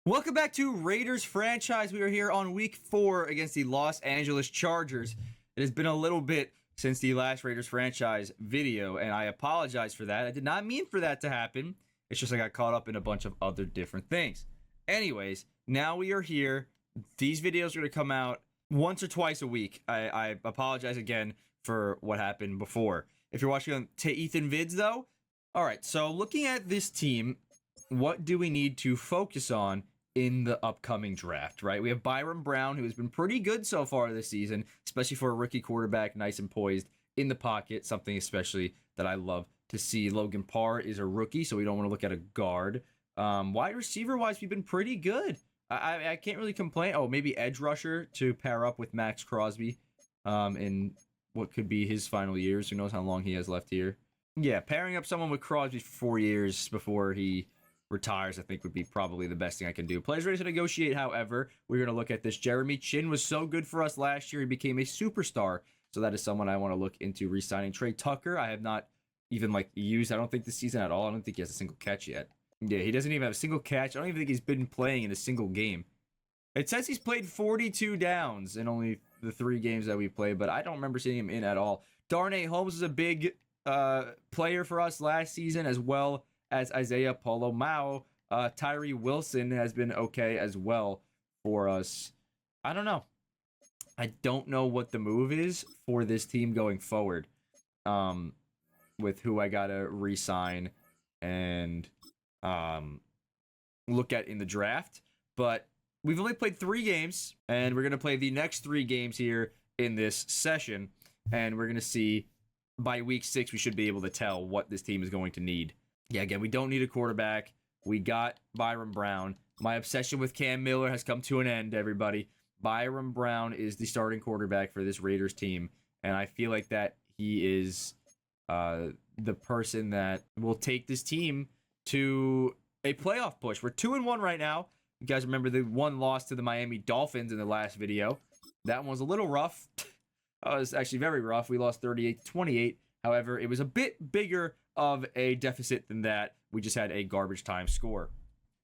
Welcome back to Raiders franchise. We are here on week 4 against the Los Angeles Chargers. It has been a little bit since the last Raiders franchise video, and I apologize for that. I did not mean for that to happen. It's just I got caught up in a bunch of other different things. Anyways, now we are here. These videos are going to come out once or twice a week. I apologize again for what happened before. If you're watching on Ethan Vids, though, all right, so looking at this team, what do we need to focus on in the upcoming draft, right? We have Byron Brown, who has been pretty good so far this season, especially for a rookie quarterback, nice and poised in the pocket, something especially that I love to see. Logan Parr is a rookie, so we don't want to look at a guard. Wide receiver-wise, we've been pretty good. I can't really complain. Oh, maybe edge rusher to pair up with Max Crosby in what could be his final years. Who knows how long he has left here. Yeah, pairing up someone with Crosby for 4 years before he retires, I think, would be probably the best thing I can do. Players ready to negotiate, however. We're going to look at this. Jeremy Chin was so good for us last year. He became a superstar. So that is someone I want to look into re-signing. Trey Tucker, I have not even used, I don't think, this season at all. I don't think he has a single catch yet. Yeah, he doesn't even have a single catch. I don't even think he's been playing in a single game. It says he's played 42 downs in only the 3 games that we played, but I don't remember seeing him in at all. Darnay Holmes was a big player for us last season, as well as Isaiah Polomao. Tyree Wilson has been okay as well for us. I don't know. I don't know what the move is for this team going forward, with who I gotta re-sign and look at in the draft. But we've only played 3 games, and we're gonna play the next 3 games here in this session, and we're gonna see by week 6 we should be able to tell what this team is going to need. Yeah, again, we don't need a quarterback. We got Byron Brown. My obsession with Cam Miller has come to an end, everybody. Byron Brown is the starting quarterback for this Raiders team, and I feel like that he is the person that will take this team to a playoff push. We're 2-1 right now. You guys remember the one loss to the Miami Dolphins in the last video. That one was a little rough. It was actually very rough. We lost 38-28. However, it was a bit bigger of a deficit than that. We just had a garbage time score.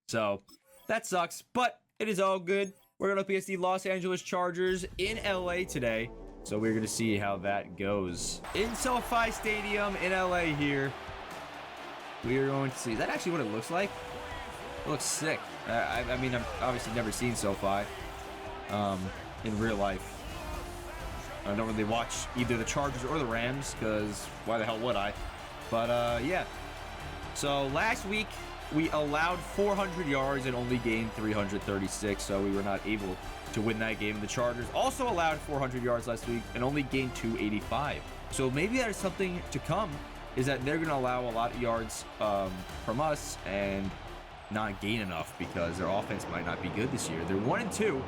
So that sucks, but it is all good. We're going to be against the Los Angeles Chargers in LA today. So we're going to see how that goes. In SoFi Stadium in LA here. We are going to see. Is that actually what it looks like? It looks sick. I mean, I've obviously never seen SoFi in real life. I don't really watch either the Chargers or the Rams, because why the hell would I? But, yeah. So, last week, we allowed 400 yards and only gained 336, so we were not able to win that game. The Chargers also allowed 400 yards last week and only gained 285. So, maybe that is something to come, is that they're going to allow a lot of yards from us and not gain enough, because their offense might not be good this year. They're 1-2.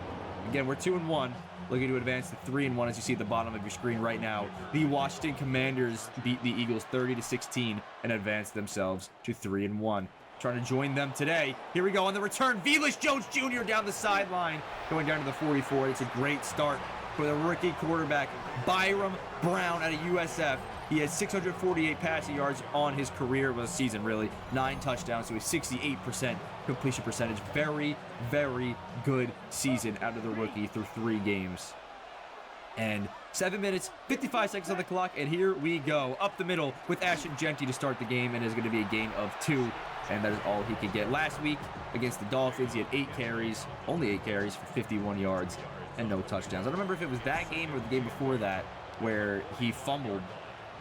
Again, we're 2-1. Looking to advance to 3-1, as you see at the bottom of your screen right now. The Washington Commanders beat the Eagles 30-16 and advanced themselves to 3-1. Trying to join them today. Here we go on the return. Velus Jones Jr. down the sideline, going down to the 44. It's a great start for the rookie quarterback, Byron Brown out of USF. He has 648 passing yards on his career, well, season really. 9 touchdowns, so a 68% completion percentage. Very, very good season out of the rookie through 3 games. And 7 minutes, 55 seconds on the clock, and here we go. Up the middle with ASHTON JEANTY to start the game, and it's going to be a gain of 2. And that is all he could get. Last week against the Dolphins, he had 8 carries, only 8 carries for 51 yards and no touchdowns. I don't remember if it was that game or the game before that where he fumbled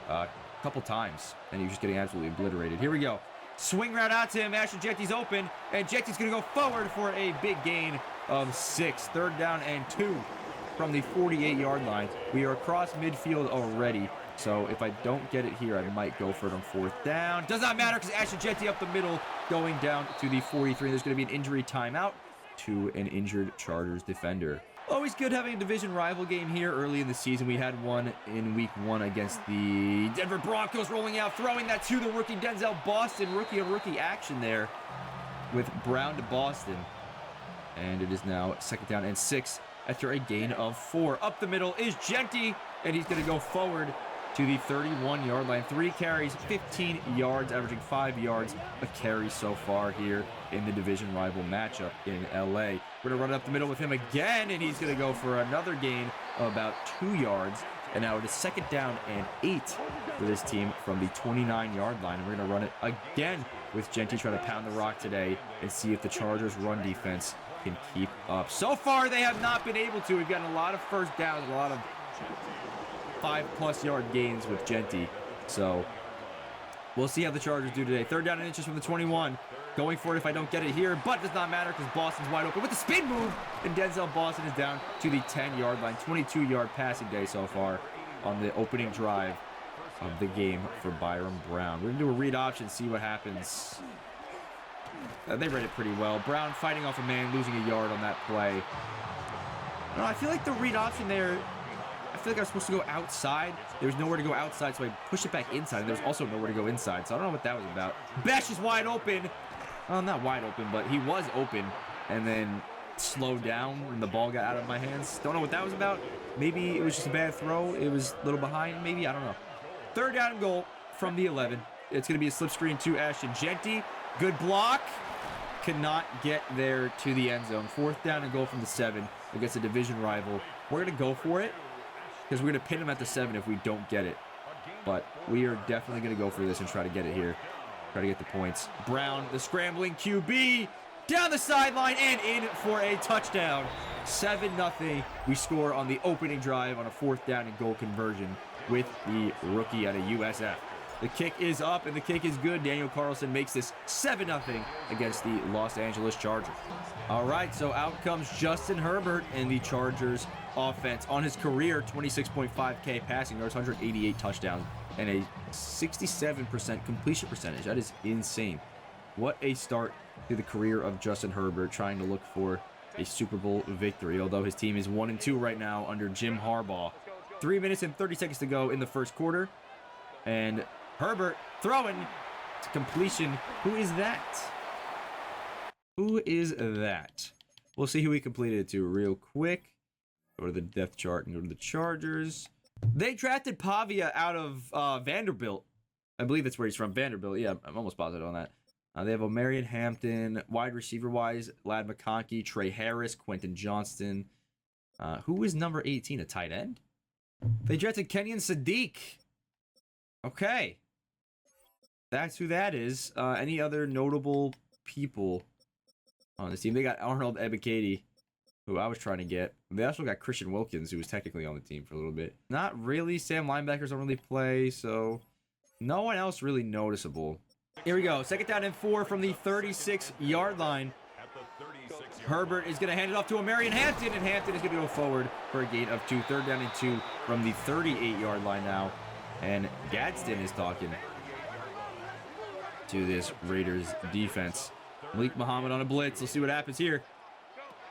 a couple times, and he was just getting absolutely obliterated. Here we go. Swing route out to him. ASHTON JEANTY's open, and JEANTY's going to go forward for a big gain of 6. 3rd down and 2 from the 48-yard line. We are across midfield already, so if I don't get it here, I might go for it on 4th down. Does not matter, because ASHTON JEANTY up the middle, going down to the 43. There's going to be an injury timeout to an injured Chargers defender. Always good having a division rival game here early in the season. We had one in week 1 against the Denver Broncos, rolling out, throwing that to the rookie Denzel Boston. Rookie-on-rookie action there with Brown to Boston. And it is now 2nd down and 6 after a gain of 4. Up the middle is JEANTY, and he's going to go forward to the 31-yard line. 3 carries, 15 yards, averaging 5 yards a carry so far here in the division rival matchup in LA. We're going to run it up the middle with him again, and he's going to go for another gain of about 2 yards. And now it is 2nd down and 8 for this team from the 29-yard line. And we're going to run it again with Jeanty trying to pound the rock today and see if the Chargers' run defense can keep up. So far, they have not been able to. We've gotten a lot of first downs, a lot of 5+ yard gains with Jeanty. So we'll see how the Chargers do today. 3rd down and inches from the 21. Going for it if I don't get it here, but it does not matter because Boston's wide open with the spin move, and Denzel Boston is down to the 10-yard line. 22-yard passing day so far on the opening drive of the game for Byron Brown. We're going to do a read option, see what happens. They read it pretty well. Brown fighting off a man, losing a yard on that play. No, I feel like the read option there, I feel like I was supposed to go outside. There was nowhere to go outside, so I pushed it back inside, and there was also nowhere to go inside, so I don't know what that was about. Besh is wide open. Well, not wide open, but he was open and then slowed down and the ball got out of my hands. Don't know what that was about. Maybe it was just a bad throw. It was a little behind, maybe. I don't know. 3rd down and goal from the 11. It's going to be a slip screen to ASHTON JEANTY. Good block. Cannot get there to the end zone. 4th down and goal from the 7 against a division rival. We're going to go for it because we're going to pin him at the 7 if we don't get it. But we are definitely going to go for this and try to get it here. Try to get the points. Brown, the scrambling QB, down the sideline and in for a touchdown. 7-0. We score on the opening drive on a 4th down and goal conversion with the rookie out of USF. The kick is up and the kick is good. Daniel Carlson makes this 7-0 against the Los Angeles Chargers. All right, so out comes Justin Herbert and the Chargers offense. On his career, 26.5K passing yards, 188 touchdowns, and a 67% completion percentage. That is insane. What a start to the career of Justin Herbert, trying to look for a Super Bowl victory, although his team is 1-2 right now under Jim Harbaugh. 3 minutes and 30 seconds to go in the first quarter. And Herbert throwing to completion. Who is that? Who is that? We'll see who he completed it to real quick. Go to the depth chart and go to the Chargers. They drafted Pavia out of Vanderbilt. I believe that's where he's from, Vanderbilt. Yeah, I'm almost positive on that. They have Omarion Hampton, wide receiver-wise, Ladd McConkey, Trey Harris, Quentin Johnston. Who is number 18, a tight end? They drafted Kenyon Sadiq. Okay. That's who that is. Any other notable people on this team? They got Arnold Ebiketie, who I was trying to get. They also got Christian Wilkins, who was technically on the team for a little bit. Not really. Sam linebackers don't really play, so no one else really noticeable. Here we go. 2nd down and 4 from the 36-yard line. Herbert is going to hand it off to Omarion Hampton, and Hampton is going to go forward for a gain of 2. 3rd down and 2 from the 38-yard line now. And Gadsden is talking to this Raiders defense. Malik Muhammad on a blitz. Let's see what happens here.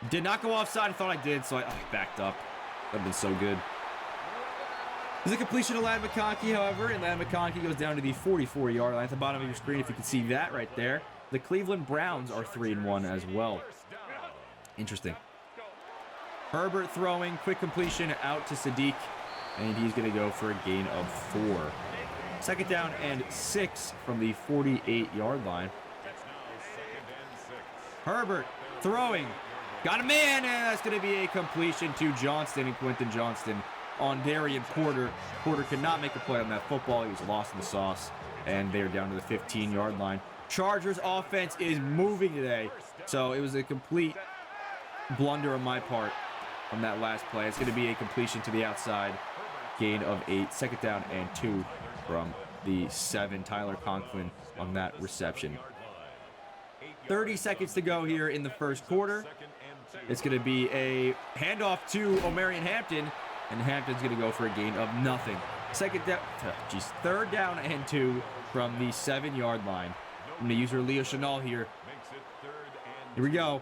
Did not go offside. I thought I did, so I backed up. That would have been so good. There's a completion to Ladd McConkey, however, and Ladd McConkey goes down to the 44-yard line at the bottom of your screen, if you can see that right there. The Cleveland Browns are 3-1 as well. Interesting. Herbert throwing, quick completion out to Sadiq, and he's going to go for a gain of 4. 2nd down and 6 from the 48-yard line. Herbert throwing. Got a man, and that's going to be a completion to Johnston and Quentin Johnston on Darian Porter. Porter could not make a play on that football. He was lost in the sauce, and they're down to the 15-yard line. Chargers offense is moving today, so it was a complete blunder on my part on that last play. It's going to be a completion to the outside, gain of 8. 2nd down and 2 from the 7. Tyler Conklin on that reception. 30 seconds to go here in the first quarter. It's going to be a handoff to Omarion Hampton, and Hampton's going to go for a gain of nothing. 3rd down and 2 from the 7-yard line. I'm going to use her Leo Chenal here. Here we go.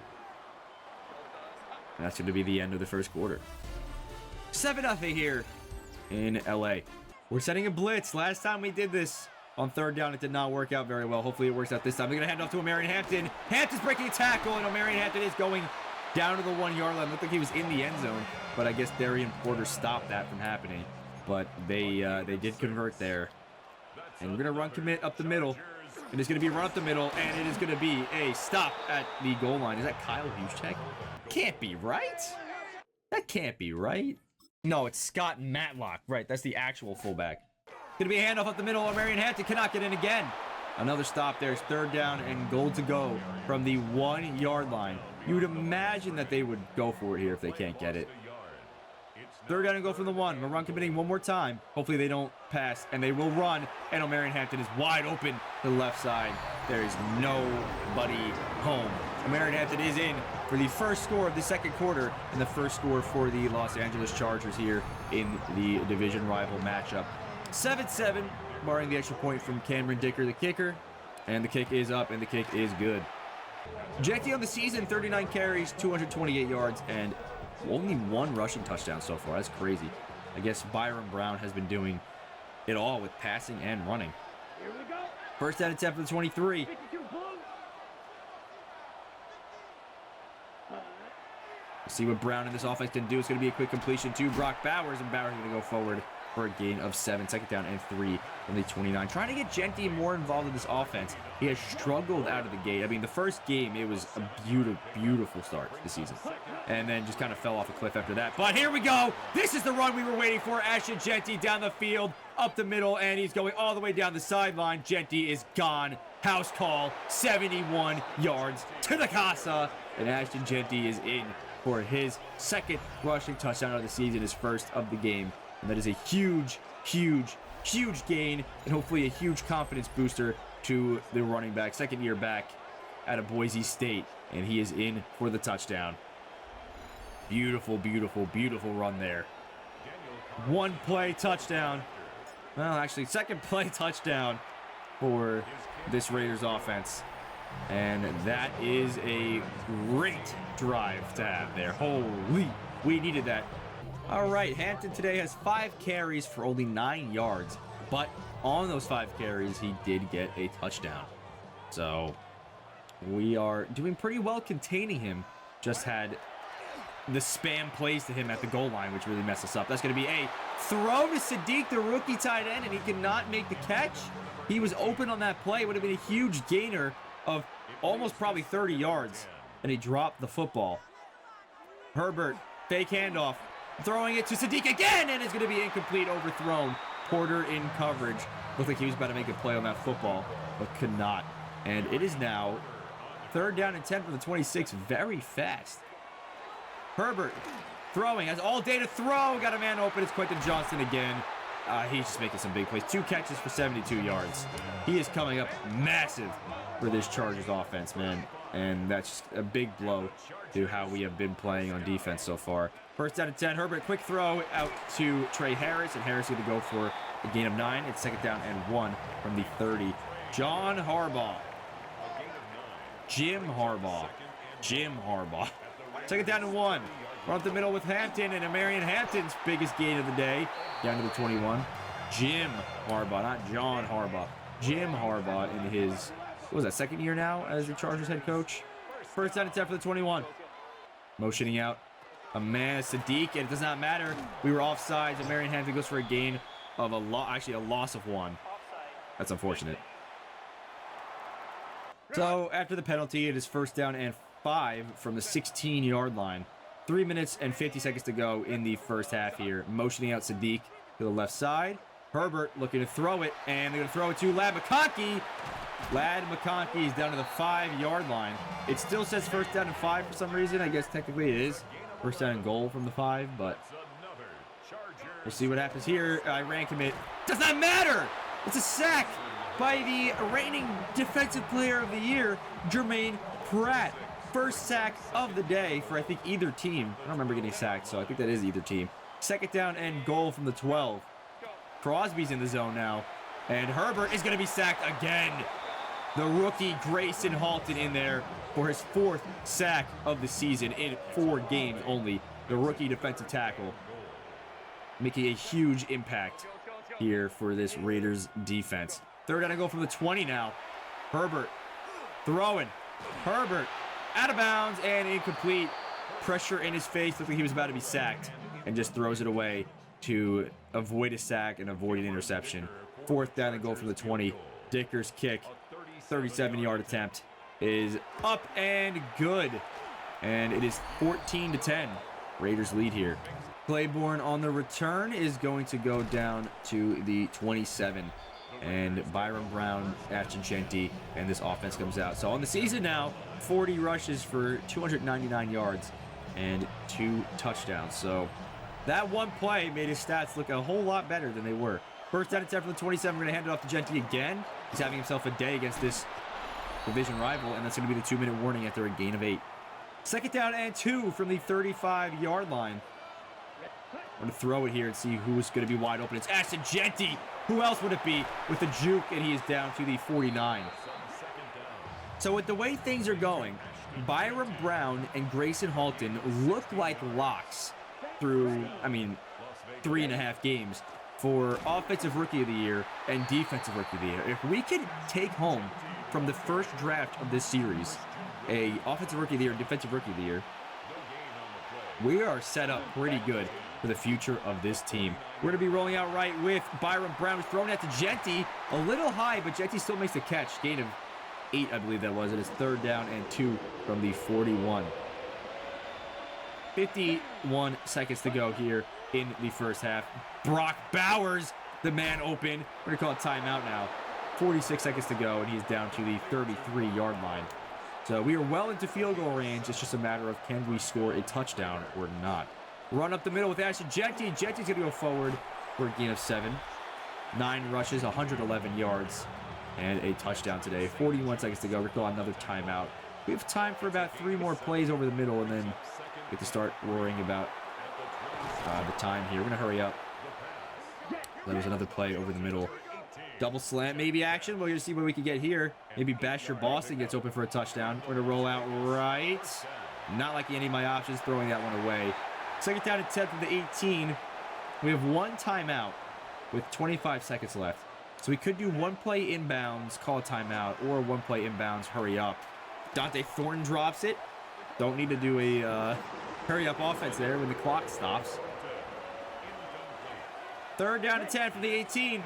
And that's going to be the end of the first quarter. 7-0 here in LA. We're setting a blitz. Last time we did this on 3rd down, it did not work out very well. Hopefully it works out this time. They're going to hand off to Omarion Hampton. Hampton's breaking a tackle, and Omarion Hampton is going down to the 1-yard line. Looked like he was in the end zone, but I guess Darian Porter stopped that from happening. but they did convert there. And we're going to run commit up the middle. And it's going to be a run up the middle, and it is going to be a stop at the goal line. Is that Kyle Juszczyk? Can't be right. That can't be right. No, it's Scott Matlock. Right, that's the actual fullback. Going to be a handoff up the middle. Marion Hampton cannot get in again. Another stop there. It's third down and goal to go from the 1 yard line. You would imagine that they would go for it here if they can't get it. Third down and go from the 1. We're run committing one more time. Hopefully they don't pass, and they will run. And Marion Hampton is wide open to the left side. There is nobody home. Marion Hampton is in for the first score of the second quarter and the first score for the Los Angeles Chargers here in the division rival matchup. 7-7, barring the extra point from Cameron Dicker, the kicker. And the kick is up, and the kick is good. Jeanty on the season, 39 carries, 228 yards, and only 1 rushing touchdown so far. That's crazy. I guess Byron Brown has been doing it all with passing and running. First down and 10 for the 23. See what Brown in this offense can do. It's going to be a quick completion to Brock Bowers, and Bowers is going to go forward for a gain of 7. Second down and 3 from the 29. Trying to get Jeanty more involved in this offense. He has struggled out of the gate. I mean, the first game, it was a beautiful start to the season. And then just kind of fell off a cliff after that. But here we go. This is the run we were waiting for. ASHTON Jeanty down the field, up the middle, and he's going all the way down the sideline. Jeanty is gone. House call, 71 yards to the casa. And ASHTON Jeanty is in for his second rushing touchdown of the season, his first of the game. And that is a huge gain, and hopefully a huge confidence booster to the running back, second year back out of Boise State. And he is in for the touchdown. Beautiful run there. 1 play touchdown. Well, actually, second play touchdown for this Raiders offense. And that is a great drive to have there. Holy, we needed that. All right, Hampton today has 5 carries for only 9 yards, but on those 5 carries, he did get a touchdown. So we are doing pretty well containing him. Just had the spam plays to him at the goal line, which really messed us up. That's going to be a throw to Sadiq, the rookie tight end, and he cannot make the catch. He was open on that play. It would have been a huge gainer of almost probably 30 yards, and he dropped the football. Herbert, fake handoff. Throwing it to Sadiq again, and it's going to be incomplete, overthrown. Porter in coverage. Looked like he was about to make a play on that football, but could not. And it is now third down and 10 for the 26. Very fast. Herbert throwing. Has all day to throw. Got a man open. It's Quentin Johnston again. He's just making some big plays. 2 catches for 72 yards. He is coming up massive for this Chargers offense, man. And that's just a big blow to how we have been playing on defense so far. First down and 10. Herbert, quick throw out to Trey Harris, and Harris going to go for a gain of 9. It's second down and 1 from the 30. John Harbaugh. Jim Harbaugh. Second down and 1. Run up the middle with Hampton, and Marion Hampton's biggest gain of the day. Down to the 21. Jim Harbaugh, not John Harbaugh. Jim Harbaugh in his, what was that, second year now as the Chargers head coach? First down and 10 for the 21. Motioning out a man, Sadiq, and it does not matter. We were offsides, and Marion Hampton goes for a gain of a loss of 1. That's unfortunate. So after the penalty, it is first down and 5 from the 16-yard line. 3 minutes and 50 seconds to go in the first half here. Motioning out Sadiq to the left side. Herbert looking to throw it, and they're going to throw it to Ladd McConkey. Ladd McConkey is down to the 5-yard line. It still says first down and 5 for some reason. I guess technically it is first down and goal from the 5, but we'll see what happens here. Iran commit. Does not matter. It's a sack by the reigning defensive player of the year, Jermaine Pratt. First sack of the day for, I think, either team. I don't remember getting sacked, so I think that is either team. Second down and goal from the 12. Crosby's in the zone now, and Herbert is going to be sacked again. The rookie Grayson Halton in there for his 4th sack of the season in 4 games only. The rookie defensive tackle making a huge impact here for this Raiders defense. Third down and goal from the 20 now. Herbert throwing. Herbert out of bounds and incomplete. Pressure in his face. Looked like he was about to be sacked and just throws it away. to avoid a sack and avoid an interception. 4th down and goal from the 20. Dicker's kick, 37-yard attempt, is up and good. And it is 14-10. Raiders lead here. Claiborne on the return is going to go down to the 27. And Byron Brown, ASHTON JEANTY, and this offense comes out. So on the season now, 40 rushes for 299 yards and 2 touchdowns. So that one play made his stats look a whole lot better than they were. 1st down and 10 from the 27. We're going to hand it off to JEANTY again. He's having himself a day against this division rival, and that's going to be the 2-minute warning after a gain of 8. 2nd down and 2 from the 35-yard line. I'm going to throw it here and see who's going to be wide open. It's ASHTON JEANTY. Who else would it be with the juke? And he is down to the 49. So with the way things are going, Byron Brown and Grayson Halton look like locks through, 3.5 games for Offensive Rookie of the Year and Defensive Rookie of the Year. If we could take home from the first draft of this series a Offensive Rookie of the Year and Defensive Rookie of the Year, we are set up pretty good for the future of this team. We're going to be rolling out right with Byron Brown, who's throwing that to JEANTY. A little high, but JEANTY still makes the catch. Gain of 8, I believe that was. It is 3rd down and 2 from the 41. 51 seconds to go here in the first half. Brock Bowers, the man open. We're going to call it timeout now. 46 seconds to go, and he's down to the 33-yard line. So we are well into field goal range. It's just a matter of can we score a touchdown or not. Run up the middle with ASHTON JEANTY. JEANTY's going to go forward for a gain of 7. 9 rushes, 111 yards, and a touchdown today. 41 seconds to go. We're going another timeout. We have time for about 3 more plays over the middle, and then we have to start worrying about the time here. We're going to hurry up. There's another play over the middle. Double slant, maybe action. We're going to see what we can get here. Maybe Basher Boston gets open for a touchdown. We're going to roll out right. Not liking any of my options, throwing that one away. 2nd down and 10 from the 18. We have 1 timeout with 25 seconds left. So we could do 1 play inbounds, call a timeout, or 1 play inbounds, hurry up. Dante Thornton drops it. Don't need to do a hurry up offense there when the clock stops. 3rd down and 10 from the 18.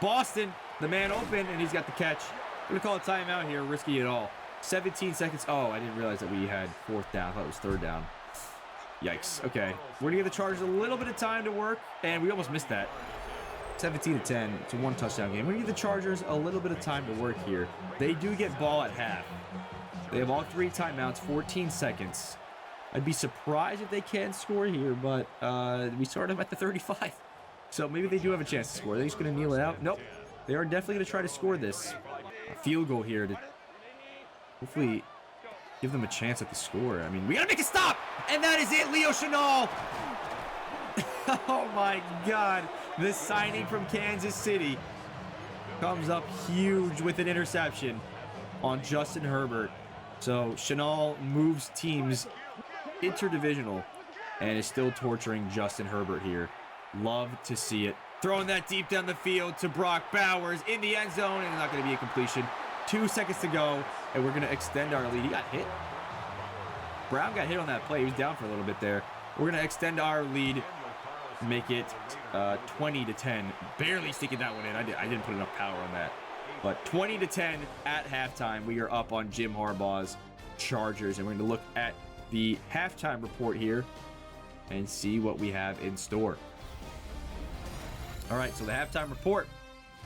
Boston, the man open, and he's got the catch. We're going to call a timeout here, risky it all. 17 seconds. Oh, I didn't realize that we had 4th down. I thought it was 3rd down. Yikes. Okay. We're going to give the Chargers a little bit of time to work, and we almost missed that. 17-10. It's a 1 touchdown game. We're going to give the Chargers a little bit of time to work here. They do get ball at half. They have all 3 timeouts, 14 seconds. I'd be surprised if they can score here, but we start them at the 35. So maybe they do have a chance to score. They're just going to kneel it out. Nope. They are definitely going to try to score this. A field goal here to hopefully give them a chance at the score. I mean, we got to make a stop. And that is it, Leo Chenal. Oh, my God. The signing from Kansas City comes up huge with an interception on Justin Herbert. So Chenal moves teams interdivisional and is still torturing Justin Herbert here. Love to see it. Throwing that deep down the field to Brock Bowers in the end zone, and it's not going to be a completion. 2 seconds to go, and we're going to extend our lead. He got hit. Brown got hit on that play. He was down for a little bit there. We're going to extend our lead, make it 20-10. Barely sticking that one in. I didn't put enough power on that. But 20-10 at halftime. We are up on Jim Harbaugh's Chargers, and we're going to look at the halftime report here and see what we have in store. All right, so the halftime report.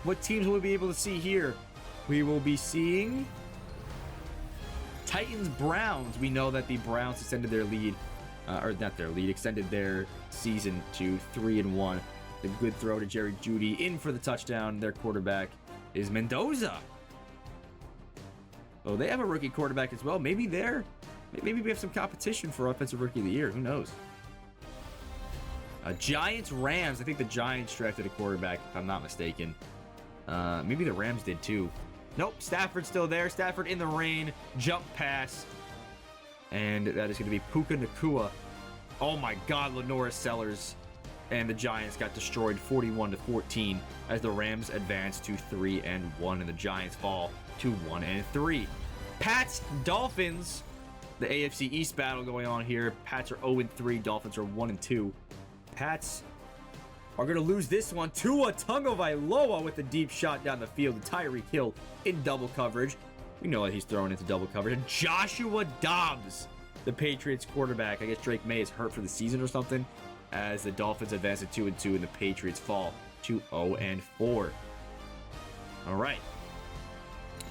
What teams will we be able to see here? We will be seeing Titans-Browns. We know that the Browns extended their lead, extended their season to 3-1. A good throw to Jerry Jeudy in for the touchdown. Their quarterback is Mendoza. Oh, they have a rookie quarterback as well. Maybe we have some competition for Offensive Rookie of the Year. Who knows? Giants-Rams. I think the Giants drafted a quarterback, if I'm not mistaken. Maybe the Rams did too. Nope, Stafford's still there. Stafford in the rain. Jump pass. And that is going to be Puka Nacua. Oh my God, Lenora Sellers. And the Giants got destroyed 41-14 as the Rams advance to 3-1 and the Giants fall to 1-3. Pats-Dolphins. The AFC East battle going on here. Pats are 0-3. Dolphins are 1-2. Pats are going to lose this one. Tua Tagovailoa with a deep shot down the field. Tyreek Hill in double coverage. We know that he's throwing into double coverage. And Joshua Dobbs, the Patriots quarterback. I guess Drake May is hurt for the season or something, as the Dolphins advance to 2-2 and the Patriots fall to 0-4. All right.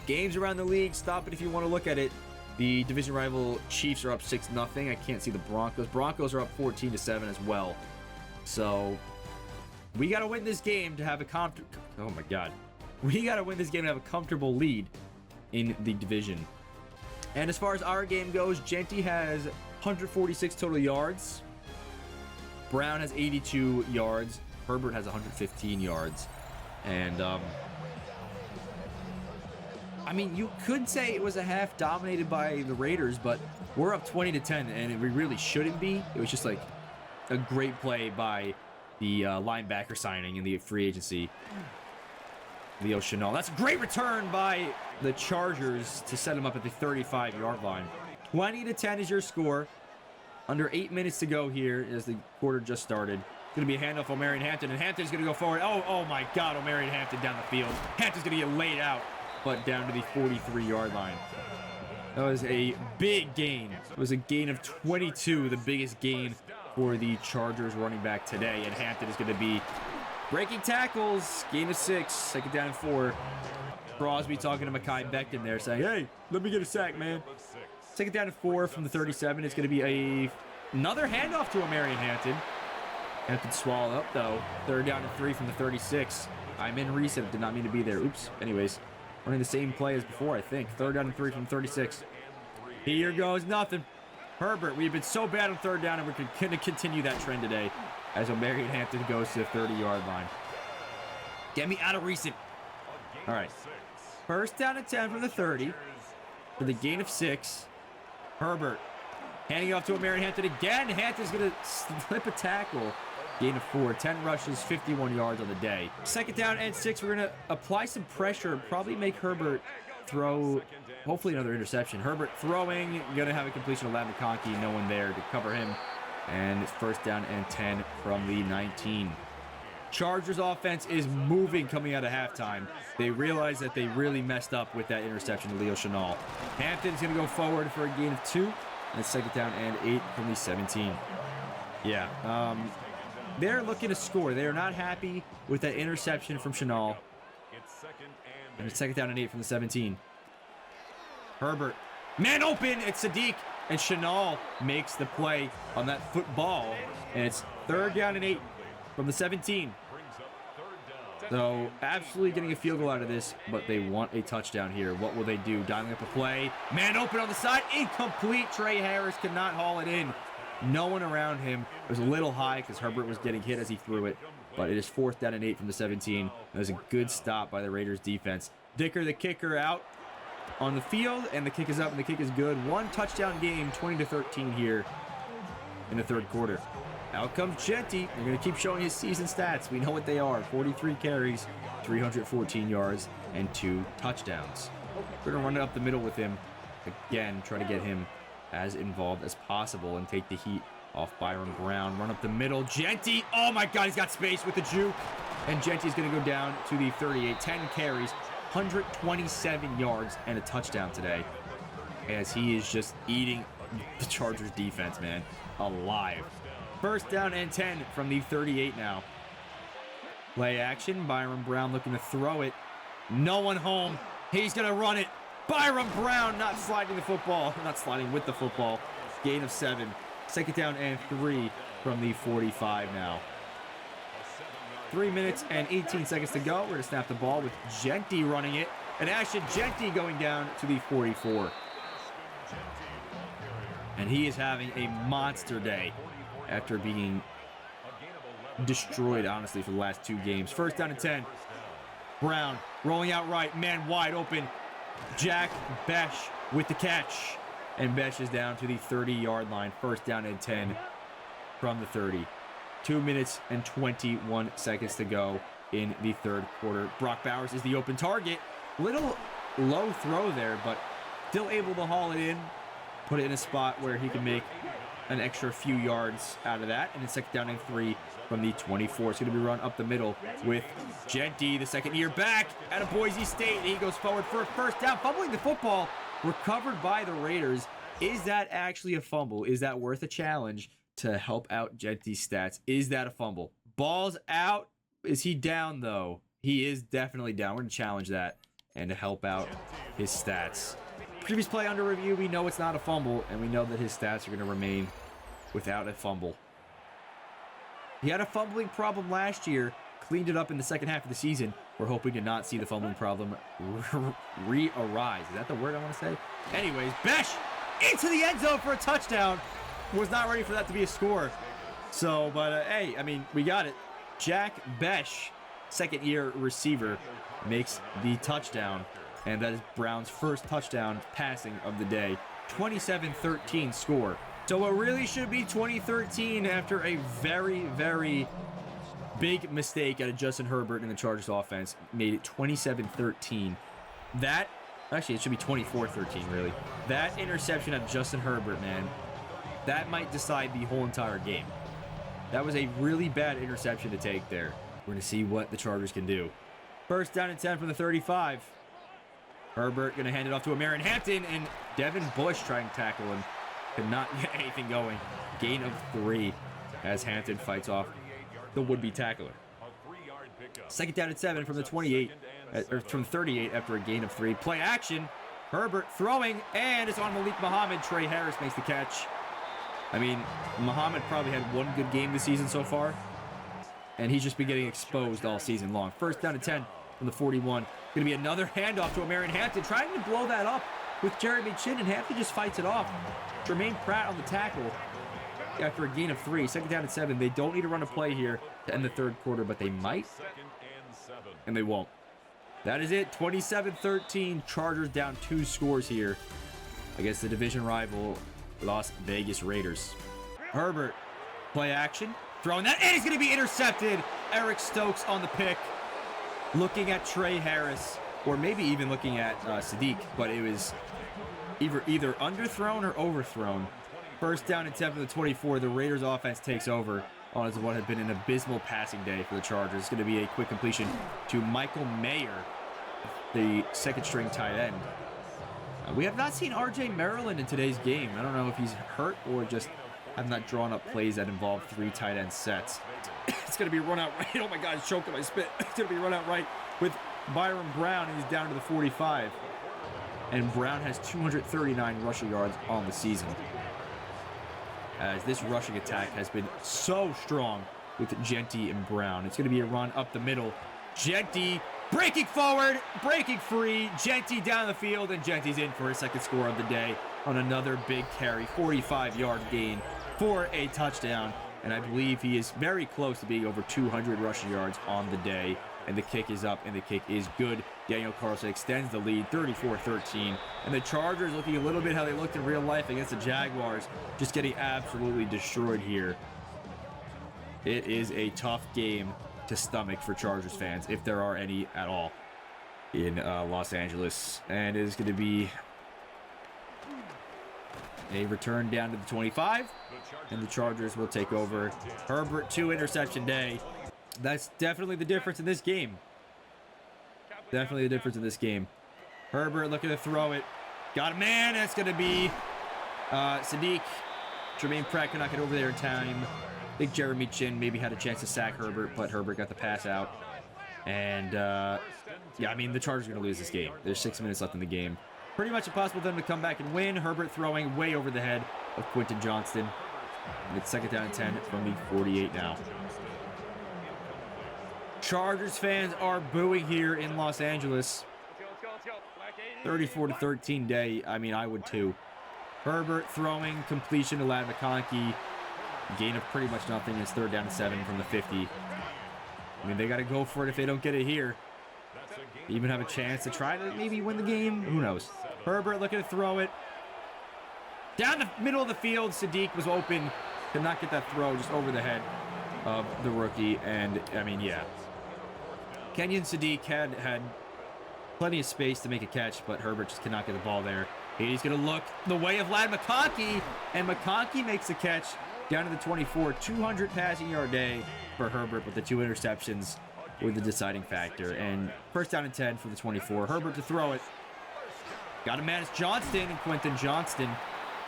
Games around the league. Stop it if you want to look at it. The division rival Chiefs are up 6-0. I can't see the Broncos. Broncos are up 14-7 as well. So we got to win this game to have a oh my God. We got to win this game to have a comfortable lead in the division. And as far as our game goes, Jeanty has 146 total yards. Brown has 82 yards. Herbert has 115 yards. And I mean, you could say it was a half dominated by the Raiders, but we're up 20-10, and we really shouldn't be. It was just like a great play by the linebacker signing in the free agency, Leo Chenal. That's a great return by the Chargers to set him up at the 35-yard line. 20-10 is your score. Under 8 minutes to go here as the quarter just started. It's going to be a handoff on Omarion Hampton, and Hampton's going to go forward. Oh my God, Omarion Hampton down the field. Hampton's going to get laid out, but down to the 43-yard line. That was a big gain. It was a gain of 22, the biggest gain for the Chargers running back today. And Hampton is going to be breaking tackles. Gain of 6, second down and 4. Crosby talking to Mekhi Becton there, saying, hey, let me get a sack, man. Second down and 4 from the 37. It's going to be another handoff to Omarion Hampton. Hampton swallowed up, though. Third down and 3 from the 36. I'm in reset. Did not mean to be there. Oops. Anyways, running the same play as before, I think. Third down and 3 from 36. Here goes nothing. Herbert, we've been so bad on third down, and we're going to continue that trend today as Omarion Hampton goes to the 30-yard line. Get me out of recent. All right. First down and 10 from the 30 for the gain of 6. Herbert handing off to Omarion Hampton again. Hampton's going to slip a tackle. Gain of 4, 10 rushes, 51 yards on the day. Second down and 6. We're going to apply some pressure, probably make Herbert throw, hopefully another interception. Herbert throwing, going to have a completion of Ladd McConkey. No one there to cover him. And it's first down and 10 from the 19. Chargers offense is moving coming out of halftime. They realize that they really messed up with that interception to Leo Chenal. Hampton's going to go forward for a gain of 2. And it's second down and 8 from the 17. Yeah, they're looking to score. They are not happy with that interception from Chenal. And it's second down and 8 from the 17. Herbert, man open, it's Sadiq. And Chenal makes the play on that football. And it's third down and 8 from the 17. So absolutely getting a field goal out of this, but they want a touchdown here. What will they do? Dialing up a play. Man open on the side. Incomplete. Trey Harris cannot haul it in. No one around him. It was a little high because Herbert was getting hit as he threw it. But it is fourth down and 8 from the 17. That was a good stop by the Raiders defense. Dicker, the kicker, out on the field, and the kick is up, and the kick is good. One touchdown game, 20-13 here in the third quarter. Out comes Jeanty. We're going to keep showing his season stats. We know what they are. 43 carries, 314 yards, and 2 touchdowns. We're going to run it up the middle with him. Again, try to get him as involved as possible and take the heat off Byron Brown. Run up the middle. Jeanty. Oh my God, he's got space with the juke. And Jeanty's going to go down to the 38. 10 carries, 127 yards, and a touchdown today. As he is just eating the Chargers defense, man, alive. First down and 10 from the 38 now. Play action. Byron Brown looking to throw it. No one home. He's going to run it. Byron Brown not sliding the football. Not sliding with the football. Gain of 7. Second down and 3 from the 45 now. 3 minutes and 18 seconds to go. We're going to snap the ball with Jeanty running it. And ASHTON Jeanty going down to the 44. And he is having a monster day after being destroyed, honestly, for the last 2 games. First down and 10. Brown rolling out right. Man wide open. Jack Besh with the catch. And Besh is down to the 30-yard line. First down and 10 from the 30. 2 minutes and 21 seconds to go in the third quarter. Brock Bowers is the open target. Little low throw there, but still able to haul it in. Put it in a spot where he can make an extra few yards out of that. And it's second down and 3 from the 24. It's going to be run up the middle with Jeanty, the second year back out of Boise State. He goes forward for a first down, fumbling the football, recovered by the Raiders. Is that actually a fumble? Is that worth a challenge to help out Jeanty's stats? Is that a fumble? Ball's out. Is he down, though? He is definitely down. We're going to challenge that and to help out his stats. Previous play under review, we know it's not a fumble, and we know that his stats are going to remain without a fumble. He had a fumbling problem last year, cleaned it up in the second half of the season. We're hoping to not see the fumbling problem re-arise. Is that the word I want to say? Anyways, Besh into the end zone for a touchdown. Was not ready for that to be a score. So, but hey, I mean, we got it. Jack Besh, second-year receiver, makes the touchdown. And that is Brown's first touchdown passing of the day. 27-13 score. So it really should be 2013 after a very, very big mistake out of Justin Herbert in the Chargers offense. Made it 27-13. That, actually, it should be 24-13, really. That interception of Justin Herbert, man, that might decide the whole entire game. That was a really bad interception to take there. We're going to see what the Chargers can do. First down and 10 from the 35. Herbert going to hand it off to Marion Hampton, and Devin Bush trying to tackle him. Could not get anything going. Gain of 3 as Hampton fights off the would-be tackler. Second down and 7 from the 28, or from 38 after a gain of 3. Play action. Herbert throwing, and it's on Malik Muhammad. Trey Harris makes the catch. I mean, Muhammad probably had one good game this season so far, and he's just been getting exposed all season long. First down and 10 from the 41. Going to be another handoff to Marion Hampton, trying to blow that up with Jeremy Chin, and Hampton just fights it off. Jermaine Pratt on the tackle after a gain of 3. Second down and 7. They don't need to run a play here to end the third quarter, but they might, and they won't. That is it. 27-13. Chargers down 2 scores here against the division rival Las Vegas Raiders. Herbert, play action, throwing that, and he's going to be intercepted. Eric Stokes on the pick, looking at Trey Harris, or maybe even looking at Sadiq, but it was either underthrown or overthrown. First down and 10 from the 24. The Raiders offense takes over on what had been an abysmal passing day for the Chargers. It's going to be a quick completion to Michael Mayer, the second-string tight end. We have not seen R.J. Maryland in today's game. I don't know if he's hurt or just have not drawn up plays that involve 3 tight end sets. It's going to be run out right. Oh my God, it's choked on my spit. It's going to be run out right with Byron Brown, and he's down to the 45. And Brown has 239 rushing yards on the season, as this rushing attack has been so strong with Jeanty and Brown. It's going to be a run up the middle. Jeanty breaking forward, breaking free. Jeanty down the field, and Jeanty's in for his second score of the day on another big carry. 45-yard gain for a touchdown. And I believe he is very close to being over 200 rushing yards on the day. And the kick is up, and the kick is good. Daniel Carlson extends the lead, 34-13. And the Chargers looking a little bit how they looked in real life against the Jaguars, just getting absolutely destroyed here. It is a tough game to stomach for Chargers fans, if there are any at all, in Los Angeles. And it is going to be a return down to the 25, and the Chargers will take over. Herbert, 2-interception day. That's definitely the difference in this game. Definitely the difference in this game. Herbert looking to throw it. Got a man. That's going to be Sadiq. Jermaine Pratt could not get over there in time. I think Jeremy Chin maybe had a chance to sack Herbert, but Herbert got the pass out. And, yeah, I mean, the Chargers are going to lose this game. There's 6 minutes left in the game. Pretty much impossible for them to come back and win. Herbert throwing way over the head of Quentin Johnston. And it's second down and 10 from the 48 now. Chargers fans are booing here in Los Angeles. 34-13 day. I mean, I would too. Herbert throwing, completion to Ladd McConkey. Gain of pretty much nothing. It's third down and 7 from the 50. I mean, they got to go for it if they don't get it here. Even have a chance to try to maybe win the game. Who knows? Herbert looking to throw it. Down the middle of the field, Sadiq was open. Could not get that throw, just over the head of the rookie. And, I mean, yeah. Kenyon Sadiq had plenty of space to make a catch, but Herbert just cannot get the ball there. He's going to look the way of Ladd McConkey, and McConkey makes the catch down to the 24. 200 passing yard day for Herbert, with the 2 interceptions were the deciding factor. And first down and 10 for the 24. Herbert to throw it. Got a man as Johnston, and Quentin Johnston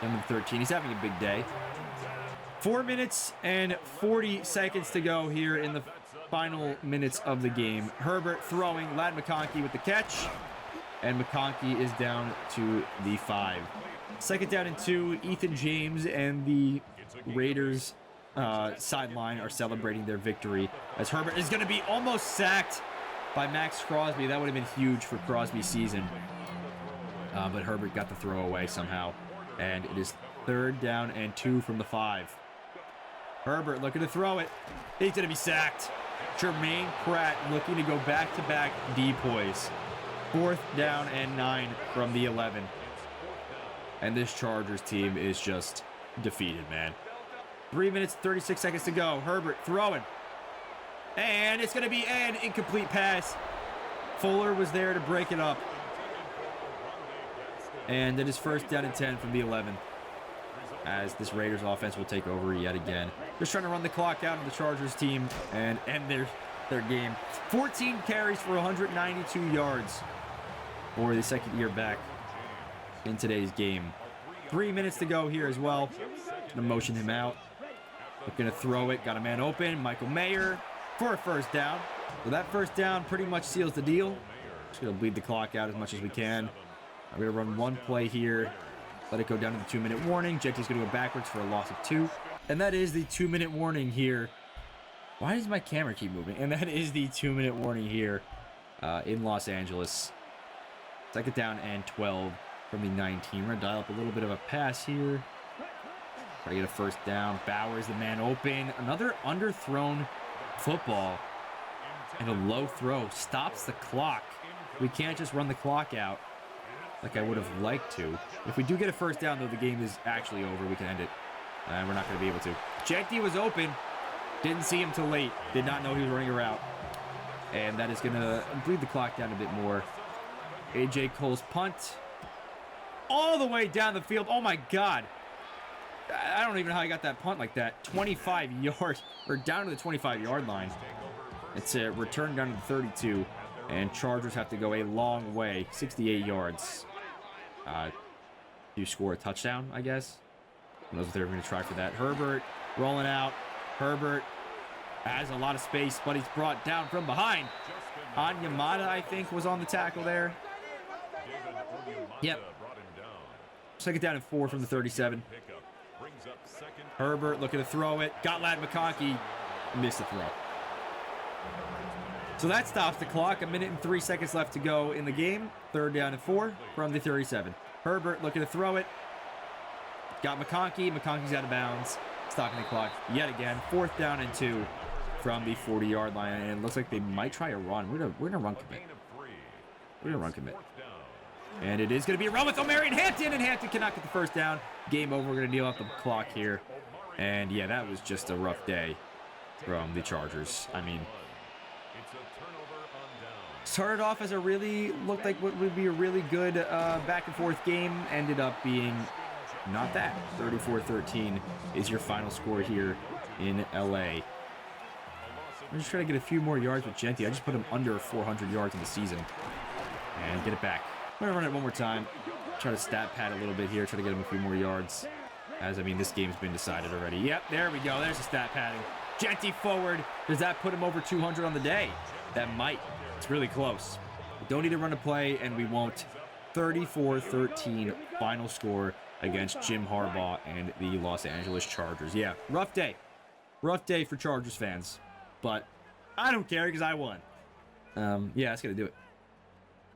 down to the 13. He's having a big day. 4 minutes and 40 seconds to go here in the final minutes of the game. Herbert throwing, Ladd McConkey with the catch, and McConkey is down to the 5. Second down and 2. Ethan James and the Raiders sideline are celebrating their victory, as Herbert is going to be almost sacked by Max Crosby. That would have been huge for Crosby's season, but Herbert got the throw away somehow, and it is third down and 2 from the 5. Herbert looking to throw it. He's going to be sacked. Jermaine Pratt looking to go back-to-back depoys. Fourth down and 9 from the 11. And this Chargers team is just defeated, man. 3 minutes, 36 seconds to go. Herbert throwing. And it's going to be an incomplete pass. Fuller was there to break it up. And it is first down and 10 from the 11. As this Raiders offense will take over yet again. Just trying to run the clock out of the Chargers team and end their game. 14 carries for 192 yards for the second year back in today's game. 3 minutes to go here as well. Gonna motion him out. Looking to throw it. Got a man open. Michael Mayer for a first down. So that first down pretty much seals the deal. Just gonna bleed the clock out as much as we can. I'm gonna run one play here. Let it go down to the 2-minute warning. Jeanty's going to go backwards for a loss of 2. And that is the 2-minute warning here. Why does my camera keep moving? And that is the 2-minute warning here in Los Angeles. Second down and 12 from the 19. We're going to dial up a little bit of a pass here. Try to get a first down. Bowers, the man open. Another underthrown football. And a low throw stops the clock. We can't just run the clock out like I would have liked to. If we do get a first down, though, the game is actually over. We can end it. And we're not going to be able to. Jeanty was open. Didn't see him till late. Did not know he was running a route. And that is going to bleed the clock down a bit more. A.J. Cole's punt. All the way down the field. Oh, my God. I don't even know how he got that punt like that. 25 yards. Or down to the 25-yard line. It's a return down to the 32. And Chargers have to go a long way. 68 yards. You score a touchdown, I guess. Who knows if they're going to try for that. Herbert rolling out. Herbert has a lot of space, but he's brought down from behind. Onyemata, I think, was on the tackle there. Yep. Second down and 4 from the 37. Herbert looking to throw it. Got Ladd McConkey. Missed the throw. So that stops the clock. 1 minute and 3 seconds left to go in the game. Third down and 4 from the 37. Herbert looking to throw it. Got McConkey. McConkey's out of bounds. Stopping the clock yet again. Fourth down and 2 from the 40-yard line. And it looks like they might try a run. We're gonna run commit. We're gonna run commit. And it is going to be a run with Omarion Hampton. And Hampton cannot get the first down. Game over. We're going to kneel out the clock here. And yeah, that was just a rough day from the Chargers. I mean, started off as looked like what would be a really good back and forth game. Ended up being not that. 34-13 is your final score here in LA. I'm just trying to get a few more yards with Jeanty. I just put him under 400 yards in the season. And get it back. I'm going to run it one more time. Try to stat pad a little bit here. Try to get him a few more yards. As, I mean, this game's been decided already. Yep, there we go. There's the stat padding. Jeanty forward. Does that put him over 200 on the day? That might. It's really close. We don't need to run a play, and we won't. 34-13 final score against Jim Harbaugh and the Los Angeles Chargers. Yeah, rough day. Rough day for Chargers fans. But I don't care because I won. Yeah, that's going to do it.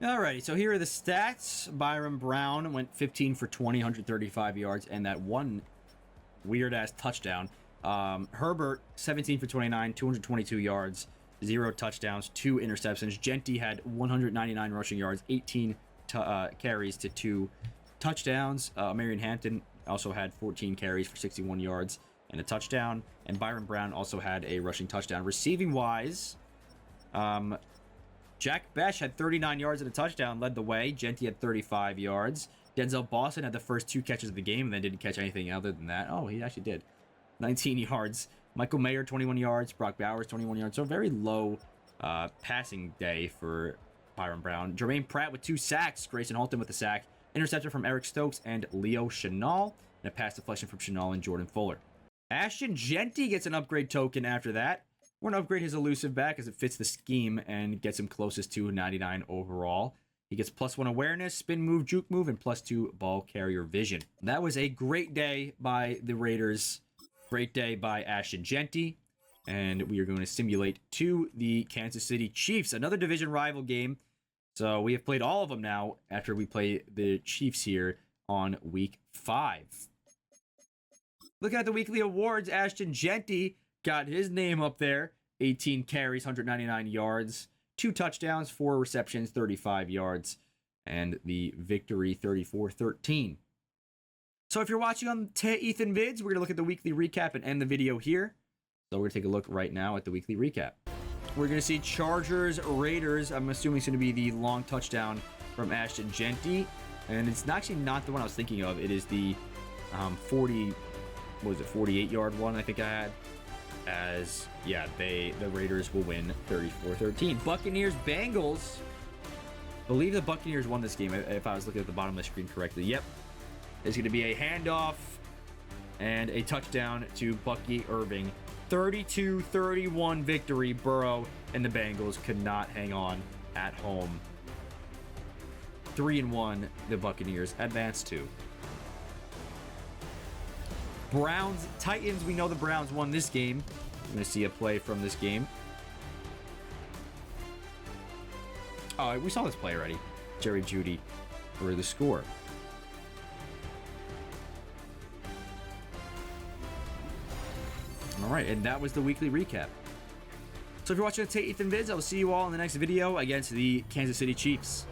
Alrighty, so here are the stats. Byron Brown went 15 for 20, 135 yards, and that one weird-ass touchdown. Herbert, 17 for 29, 222 yards, 0 touchdowns, 2 interceptions. Jeanty had 199 rushing yards, 18 carries to 2 touchdowns. Omarion Hampton also had 14 carries for 61 yards and a touchdown. And Byron Brown also had a rushing touchdown. Receiving-wise, Jack Besh had 39 yards and a touchdown, led the way. Jeanty had 35 yards. Denzel Boston had the first 2 catches of the game and then didn't catch anything other than that. Oh, he actually did. 19 yards. Michael Mayer, 21 yards. Brock Bowers, 21 yards. So a very low passing day for Byron Brown. Jermaine Pratt with 2 sacks. Grayson Halton with a sack. Interception from Eric Stokes and Leo Chenal. And a pass deflection from Chenal and Jordan Fuller. ASHTON JEANTY gets an upgrade token after that. We're going to upgrade his elusive back as it fits the scheme and gets him closest to 99 overall. He gets +1 awareness, spin move, juke move, and +2 ball carrier vision. That was a great day by the Raiders. Great day by ASHTON JEANTY. And we are going to simulate to the Kansas City Chiefs. Another division rival game. So we have played all of them now after we play the Chiefs here on week 5. Looking at the weekly awards, ASHTON JEANTY got his name up there. 18 carries, 199 yards. 2 touchdowns, 4 receptions, 35 yards, and the victory 34-13. So if you're watching on Ethan Vids, we're going to look at the weekly recap and end the video here. So we're going to take a look right now at the weekly recap. We're going to see Chargers, Raiders. I'm assuming it's going to be the long touchdown from ASHTON JEANTY. And it's actually not the one I was thinking of. It is the 48-yard one I think I had. As, yeah, the Raiders will win 34-13. Buccaneers, Bengals. I believe the Buccaneers won this game, if I was looking at the bottom of the screen correctly. Yep. There's going to be a handoff and a touchdown to Bucky Irving. 32-31 victory. Burrow and the Bengals could not hang on at home. 3-1, the Buccaneers advance to. Browns, Titans, we know the Browns won this game. I'm going to see a play from this game. Oh, we saw this play already. Jerry Jeudy for the score. All right, and that was the weekly recap. So if you're watching the Ethan Vids, I will see you all in the next video against the Kansas City Chiefs.